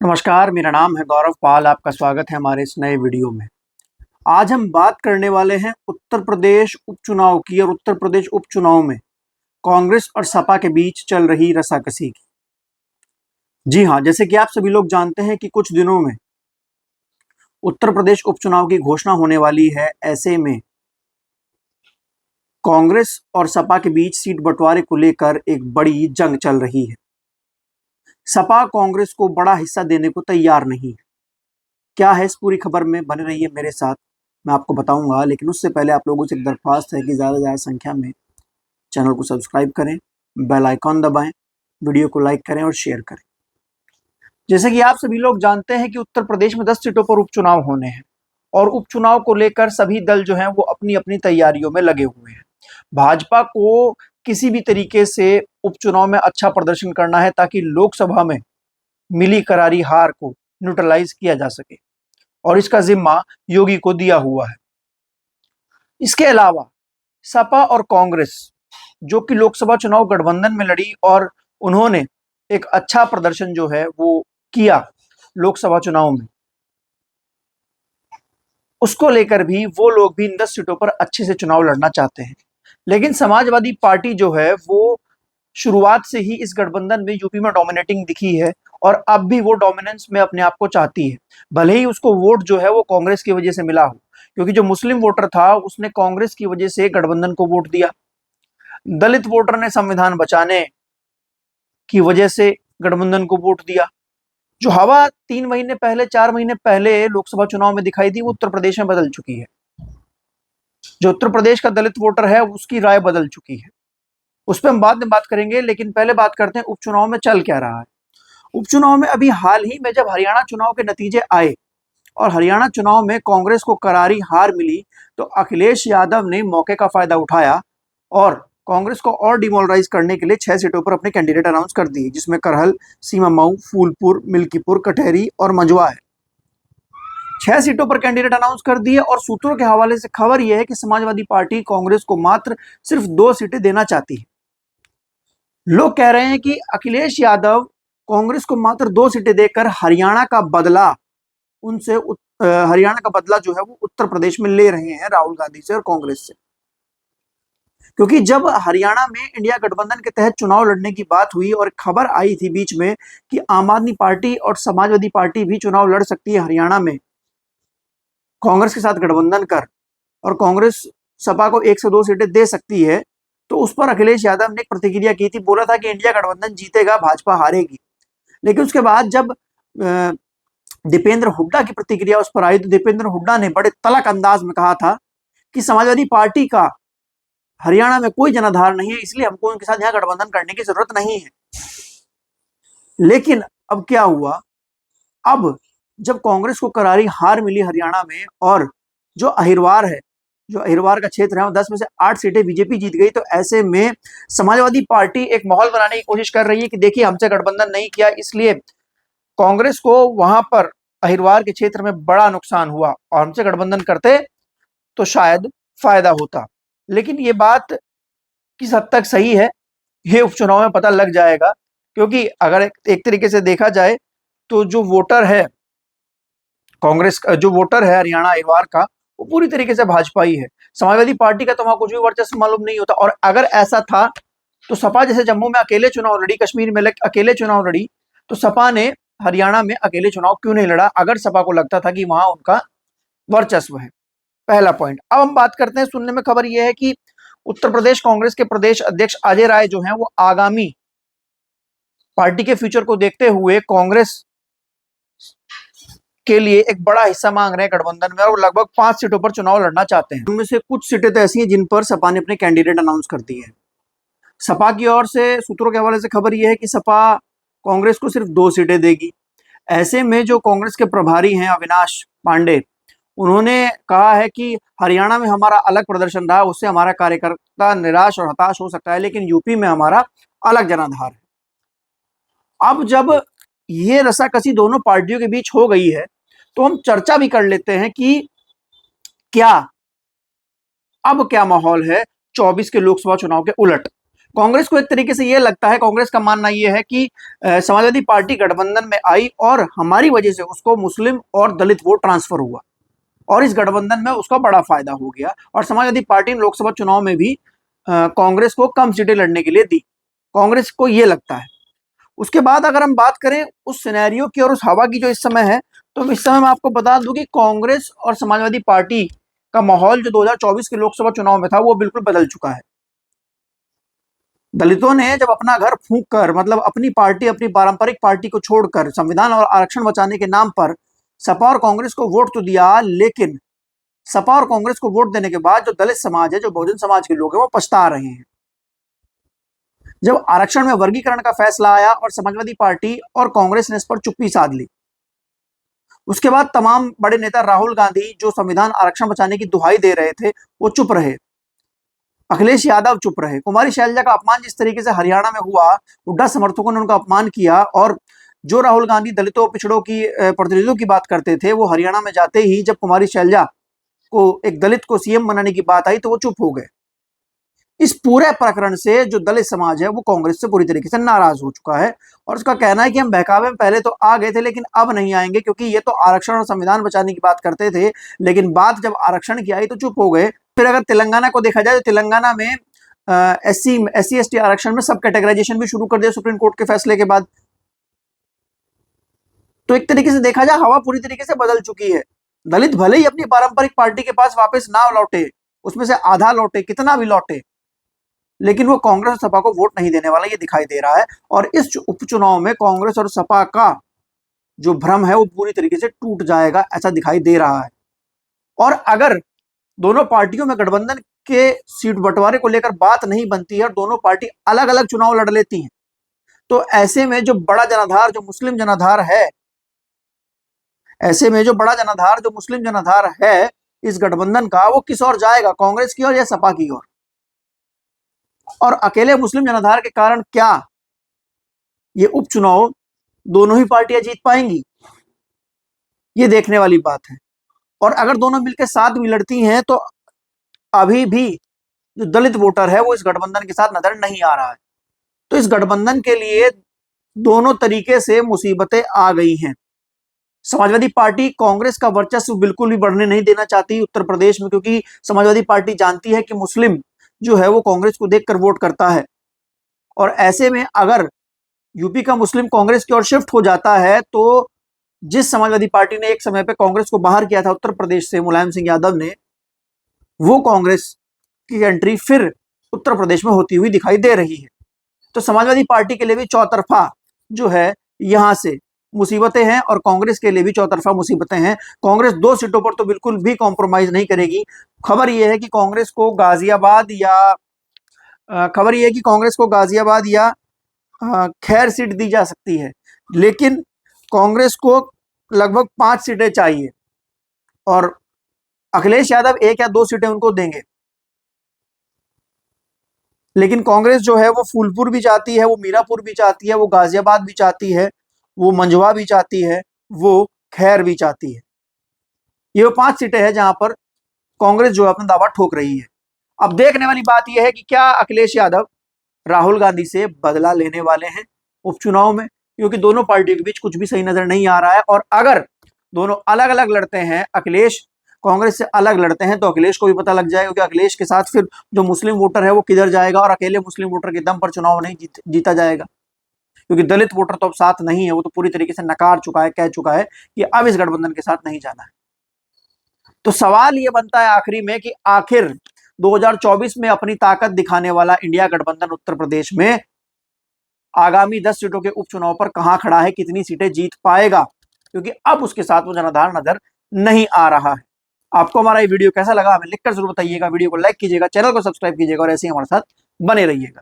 नमस्कार, मेरा नाम है गौरव पाल। आपका स्वागत है हमारे इस नए वीडियो में। आज हम बात करने वाले हैं उत्तर प्रदेश उपचुनाव की और उत्तर प्रदेश उपचुनाव में कांग्रेस और सपा के बीच चल रही रसाकसी की। जी हाँ, जैसे कि आप सभी लोग जानते हैं कि कुछ दिनों में उत्तर प्रदेश उपचुनाव की घोषणा होने वाली है। ऐसे में कांग्रेस और सपा के बीच सीट बंटवारे को लेकर एक बड़ी जंग चल रही है। सपा कांग्रेस को बड़ा हिस्सा देने को तैयार नहीं है। क्या है इस पूरी खबर में, बने रहिए मेरे साथ, मैं आपको बताऊंगा। लेकिन उससे पहले आप लोगों से एक दरख्वास्त है कि ज़्यादा से ज़्यादा संख्या में चैनल को सब्सक्राइब करें, बेल आइकॉन दबाएं, वीडियो को लाइक करें और शेयर करें। जैसे कि आप सभी लोग जानते हैं कि उत्तर प्रदेश में 10 सीटों पर उपचुनाव होने हैं और उपचुनाव को लेकर सभी दल जो हैं वो अपनी अपनी तैयारियों में लगे हुए हैं। भाजपा को किसी भी तरीके से उपचुनाव में अच्छा प्रदर्शन करना है ताकि लोकसभा में मिली करारी हार को न्यूट्रलाइज किया जा सके और इसका जिम्मा योगी को दिया हुआ है। इसके अलावा सपा और कांग्रेस जो कि लोकसभा चुनाव गठबंधन में लड़ी और उन्होंने एक अच्छा प्रदर्शन जो है वो किया लोकसभा चुनाव में, उसको लेकर भी वो लोग भी इन 10 सीटों पर अच्छे से चुनाव लड़ना चाहते हैं। लेकिन समाजवादी पार्टी जो है वो शुरुआत से ही इस गठबंधन में यूपी में डोमिनेटिंग दिखी है और अब भी वो डोमिनेंस में अपने आप को चाहती है। भले ही उसको वोट जो है वो कांग्रेस की वजह से मिला हो, क्योंकि जो मुस्लिम वोटर था उसने कांग्रेस की वजह से गठबंधन को वोट दिया। दलित वोटर ने संविधान बचाने की वजह से गठबंधन को वोट दिया। जो हवा 3 महीने पहले 4 महीने पहले लोकसभा चुनाव में दिखाई दी वो उत्तर प्रदेश में बदल चुकी है। जो उत्तर प्रदेश का दलित वोटर है उसकी राय बदल चुकी है। उस पर हम बाद में बात करेंगे, लेकिन पहले बात करते हैं उपचुनाव में चल क्या रहा है। उपचुनाव में अभी हाल ही में जब हरियाणा चुनाव के नतीजे आए और हरियाणा चुनाव में कांग्रेस को करारी हार मिली, तो अखिलेश यादव ने मौके का फायदा उठाया और कांग्रेस को और डिमोरलाइज करने के लिए 6 सीटों पर अपने कैंडिडेट अनाउंस कर दिए, जिसमें करहल, सीमा मऊ, फूलपुर, मिल्कीपुर, कटहरी और मंझवा है। 6 सीटों पर कैंडिडेट अनाउंस कर दिए और सूत्रों के हवाले से खबर यह है कि समाजवादी पार्टी कांग्रेस को मात्र सिर्फ 2 सीटें देना चाहती है। लोग कह रहे हैं कि अखिलेश यादव कांग्रेस को मात्र 2 सीटें देकर हरियाणा का बदला हरियाणा का बदला जो है वो उत्तर प्रदेश में ले रहे हैं राहुल गांधी से और कांग्रेस से। क्योंकि जब हरियाणा में इंडिया गठबंधन के तहत चुनाव लड़ने की बात हुई और खबर आई थी बीच में कि आम आदमी पार्टी और समाजवादी पार्टी भी चुनाव लड़ सकती है हरियाणा में कांग्रेस के साथ गठबंधन कर, और कांग्रेस सपा को 1 से 2 सीटें दे सकती है, तो उस पर अखिलेश यादव ने एक प्रतिक्रिया की थी। बोला था कि इंडिया गठबंधन जीतेगा, भाजपा हारेगी। लेकिन उसके बाद जब दीपेंद्र हुड्डा की प्रतिक्रिया उस पर आई तो दीपेंद्र हुड्डा ने बड़े तलक अंदाज में कहा था कि समाजवादी पार्टी का हरियाणा में कोई जनाधार नहीं है, इसलिए हमको उनके साथ यहां गठबंधन करने की जरूरत नहीं है। लेकिन अब क्या हुआ, अब जब कांग्रेस को करारी हार मिली हरियाणा में और जो अहिरवार का क्षेत्र है 10 में से 8 सीटें बीजेपी जीत गई, तो ऐसे में समाजवादी पार्टी एक माहौल बनाने की कोशिश कर रही है कि देखिए हमसे गठबंधन नहीं किया, इसलिए कांग्रेस को वहां पर अहिरवार के क्षेत्र में बड़ा नुकसान हुआ और हमसे गठबंधन करते तो शायद फायदा होता। लेकिन ये बात किस हद तक सही है ये उपचुनाव में पता लग जाएगा, क्योंकि अगर एक तरीके से देखा जाए तो जो वोटर है कांग्रेस का, जो वोटर है हरियाणा अहिरवार का, वो पूरी तरीके से भाजपा ही है। समाजवादी पार्टी का तो वहां कुछ भी वर्चस्व मालूम नहीं होता। और अगर ऐसा था तो सपा जैसे जम्मू में अकेले चुनाव लड़ी, कश्मीर में अकेले चुनाव लड़ी, तो सपा ने हरियाणा में अकेले चुनाव क्यों नहीं लड़ा अगर सपा को लगता था कि वहां उनका वर्चस्व है। पहला पॉइंट। अब हम बात करते हैं, सुनने में खबर यह है कि उत्तर प्रदेश कांग्रेस के प्रदेश अध्यक्ष अजय राय जो हैं वो आगामी पार्टी के फ्यूचर को देखते हुए कांग्रेस के लिए एक बड़ा हिस्सा मांग रहे हैं गठबंधन में और वो लगभग 5 सीटों पर चुनाव लड़ना चाहते हैं। उनमें से कुछ सीटें तो ऐसी हैं जिन पर सपा ने अपने कैंडिडेट अनाउंस कर दिए हैं। सपा की ओर से सूत्रों के हवाले से खबर यह है कि सपा कांग्रेस को सिर्फ 2 सीटें देगी। ऐसे में जो कांग्रेस के प्रभारी हैं अविनाश पांडे, उन्होंने कहा है कि हरियाणा में हमारा अलग प्रदर्शन रहा, उससे हमारा कार्यकर्ता निराश और हताश हो सकता है, लेकिन यूपी में हमारा अलग जनाधार है। अब जब ये रसाकसी दोनों पार्टियों के बीच हो गई है तो हम चर्चा भी कर लेते हैं कि क्या अब क्या माहौल है 24 के लोकसभा चुनाव के उलट। कांग्रेस को एक तरीके से ये लगता है, कांग्रेस का मानना ये है कि समाजवादी पार्टी गठबंधन में आई और हमारी वजह से उसको मुस्लिम और दलित वोट ट्रांसफर हुआ और इस गठबंधन में उसका बड़ा फायदा हो गया और समाजवादी पार्टी ने लोकसभा चुनाव में भी कांग्रेस को कम सीटें लड़ने के लिए दी। कांग्रेस को ये लगता है। उसके बाद अगर हम बात करें उस सिनेरियो की और उस हवा की जो इस समय है, तो इस समय मैं आपको बता दूं कि कांग्रेस और समाजवादी पार्टी का माहौल जो 2024 के लोकसभा चुनाव में था वो बिल्कुल बदल चुका है। दलितों ने जब अपना घर फूंक कर, मतलब अपनी पार्टी, अपनी पारंपरिक पार्टी को छोड़कर संविधान और आरक्षण बचाने के नाम पर सपा और कांग्रेस को वोट तो दिया, लेकिन सपा और कांग्रेस को वोट देने के बाद जो दलित समाज है, जो बहुजन समाज के लोग हैं, वो पछता रहे हैं। जब आरक्षण में वर्गीकरण का फैसला आया और समाजवादी पार्टी और कांग्रेस ने इस पर चुप्पी साध ली, उसके बाद तमाम बड़े नेता राहुल गांधी जो संविधान आरक्षण बचाने की दुहाई दे रहे थे वो चुप रहे, अखिलेश यादव चुप रहे। कुमारी शैलजा का अपमान जिस तरीके से हरियाणा में हुआ, हुड्डा समर्थकों ने उनका अपमान किया और जो राहुल गांधी दलितों पिछड़ों की प्रतिनिधियों की बात करते थे, वो हरियाणा में जाते ही जब कुमारी शैलजा को, एक दलित को सीएम बनाने की बात आई, तो वो चुप हो गए। इस पूरे प्रकरण से जो दलित समाज है वो कांग्रेस से पूरी तरीके से नाराज हो चुका है और उसका कहना है कि हम बहकावे में पहले तो आ गए थे लेकिन अब नहीं आएंगे, क्योंकि ये तो आरक्षण और संविधान बचाने की बात करते थे, लेकिन बात जब आरक्षण की आई तो चुप हो गए। फिर अगर तेलंगाना को देखा जाए तो तेलंगाना में SC ST आरक्षण में सब कैटेगराइजेशन भी शुरू कर दिया सुप्रीम कोर्ट के फैसले के बाद। तो एक तरीके से देखा जाए हवा पूरी तरीके से बदल चुकी है। दलित भले ही अपनी पारंपरिक पार्टी के पास वापस ना लौटे, उसमें से आधा लौटे, कितना भी लौटे, लेकिन वो कांग्रेस और सपा को वोट नहीं देने वाला, ये दिखाई दे रहा है। और इस उपचुनाव में कांग्रेस और सपा का जो भ्रम है वो पूरी तरीके से टूट जाएगा, ऐसा दिखाई दे रहा है। और अगर दोनों पार्टियों में गठबंधन के सीट बंटवारे को लेकर बात नहीं बनती है और दोनों पार्टी अलग अलग चुनाव लड़ लेती हैं, तो ऐसे में जो बड़ा जनाधार, जो मुस्लिम जनाधार है, ऐसे में जो बड़ा जनाधार, जो मुस्लिम जनाधार है इस गठबंधन का, वो किस ओर जाएगा, कांग्रेस की ओर या सपा की ओर? और अकेले मुस्लिम जनाधार के कारण क्या ये उपचुनाव दोनों ही पार्टियां जीत पाएंगी, ये देखने वाली बात है। और अगर दोनों मिलकर साथ भी लड़ती हैं तो अभी भी जो दलित वोटर है वो इस गठबंधन के साथ नजर नहीं आ रहा है। तो इस गठबंधन के लिए दोनों तरीके से मुसीबतें आ गई हैं। समाजवादी पार्टी कांग्रेस का वर्चस्व बिल्कुल भी बढ़ने नहीं देना चाहती उत्तर प्रदेश में, क्योंकि समाजवादी पार्टी जानती है कि मुस्लिम जो है वो कांग्रेस को देखकर वोट करता है। और ऐसे में अगर यूपी का मुस्लिम कांग्रेस की ओर शिफ्ट हो जाता है, तो जिस समाजवादी पार्टी ने एक समय पे कांग्रेस को बाहर किया था उत्तर प्रदेश से, मुलायम सिंह यादव ने, वो कांग्रेस की एंट्री फिर उत्तर प्रदेश में होती हुई दिखाई दे रही है। तो समाजवादी पार्टी के लिए भी चौतरफा जो है यहां से मुसीबतें हैं और कांग्रेस के लिए भी चौतरफा मुसीबतें हैं। कांग्रेस 2 सीटों पर तो बिल्कुल भी कॉम्प्रोमाइज नहीं करेगी। खबर यह है कि कांग्रेस को गाजियाबाद या खैर सीट दी जा सकती है, लेकिन कांग्रेस को लगभग 5 सीटें चाहिए और अखिलेश यादव 1 या 2 सीटें उनको देंगे। लेकिन कांग्रेस जो है वो फूलपुर भी चाहती है, वो मीरापुर भी चाहती है, वो गाजियाबाद भी चाहती है, वो मंझवा भी चाहती है, वो खैर भी चाहती है। ये वो 5 सीटें हैं जहां पर कांग्रेस जो है अपना दावा ठोक रही है। अब देखने वाली बात यह है कि क्या अखिलेश यादव राहुल गांधी से बदला लेने वाले हैं उपचुनाव में, क्योंकि दोनों पार्टियों के बीच कुछ भी सही नजर नहीं आ रहा है। और अगर दोनों अलग अलग लड़ते हैं, अखिलेश कांग्रेस से अलग लड़ते हैं, तो अखिलेश को भी पता लग जाएगा कि अखिलेश के साथ फिर जो मुस्लिम वोटर है वो किधर जाएगा और अकेले मुस्लिम वोटर के दम पर चुनाव नहीं जीता जाएगा, क्योंकि दलित वोटर तो अब साथ नहीं है, वो तो पूरी तरीके से नकार चुका है, कह चुका है कि अब इस गठबंधन के साथ नहीं जाना है। तो सवाल ये बनता है आखिरी में कि आखिर 2024 में अपनी ताकत दिखाने वाला इंडिया गठबंधन उत्तर प्रदेश में आगामी 10 सीटों के उपचुनाव पर कहां खड़ा है, कितनी सीटें जीत पाएगा, क्योंकि अब उसके साथ वो जनाधार नजर नहीं आ रहा है। आपको हमारा ये वीडियो कैसा लगा हमें लिखकर जरूर बताइएगा। वीडियो को लाइक कीजिएगा, चैनल को सब्सक्राइब कीजिएगा और ऐसे ही हमारे साथ बने रहिएगा।